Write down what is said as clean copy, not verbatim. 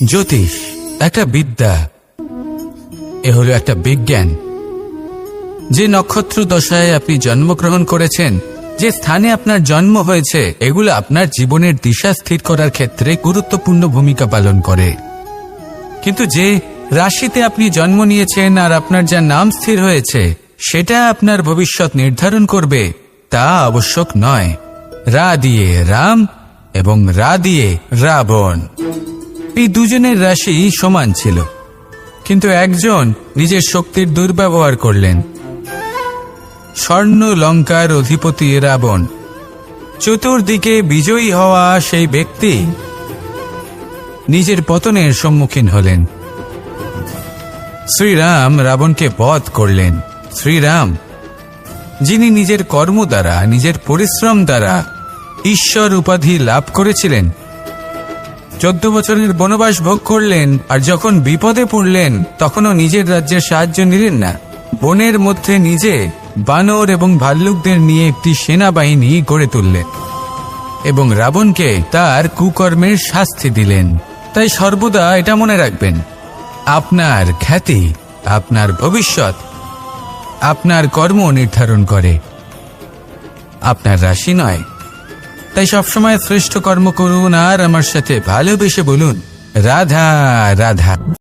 জ্যোতিষ একটা বিদ্যা, এ হলো একটা বিজ্ঞান। যে নক্ষত্র দশায় আপনি জন্মগ্রহণ করেছেন, যে স্থানে আপনার জন্ম হয়েছে, এগুলো আপনার জীবনের দিশা স্থির করার ক্ষেত্রে গুরুত্বপূর্ণ ভূমিকা পালন করে। কিন্তু যে রাশিতে আপনি জন্ম নিয়েছেন আর আপনার যা নাম স্থির হয়েছে, সেটা আপনার ভবিষ্যৎ নির্ধারণ করবে তা আবশ্যক নয়। রা দিয়ে রাম এবং রা দিয়ে রাবণ, এই দুজনের রাশি সমান ছিল, কিন্তু একজন নিজের শক্তির দুর্ব্যবহার করলেন। স্বর্ণ লঙ্কার অধিপতি রাবণ, চতুর্দিকে বিজয়ী হওয়া সেই ব্যক্তি নিজের পতনের সম্মুখীন হলেন। শ্রীরাম রাবণকে বধ করলেন। শ্রীরাম, যিনি নিজের কর্ম দ্বারা, নিজের পরিশ্রম দ্বারা ঈশ্বর উপাধি লাভ করেছিলেন, 14 বছরের বনবাস ভোগ করলেন, আর যখন বিপদে পড়লেন তখনও নিজের রাজ্যের সাহায্য নিলেন না। বনের মধ্যে নিজে বানর এবং ভাল্লুকদের নিয়ে একটি সেনাবাহিনী গড়ে তুললেন এবং রাবণকে তার কুকর্মের শাস্তি দিলেন। তাই সর্বদা এটা মনে রাখবেন, আপনার খ্যাতি, আপনার ভবিষ্যৎ, আপনার কর্ম নির্ধারণ করে, আপনার রাশি নয়। তাই সবসময় শ্রেষ্ঠ কর্ম করুন আর আমার সাথে ভালোবেসে বলুন, রাধা রাধা।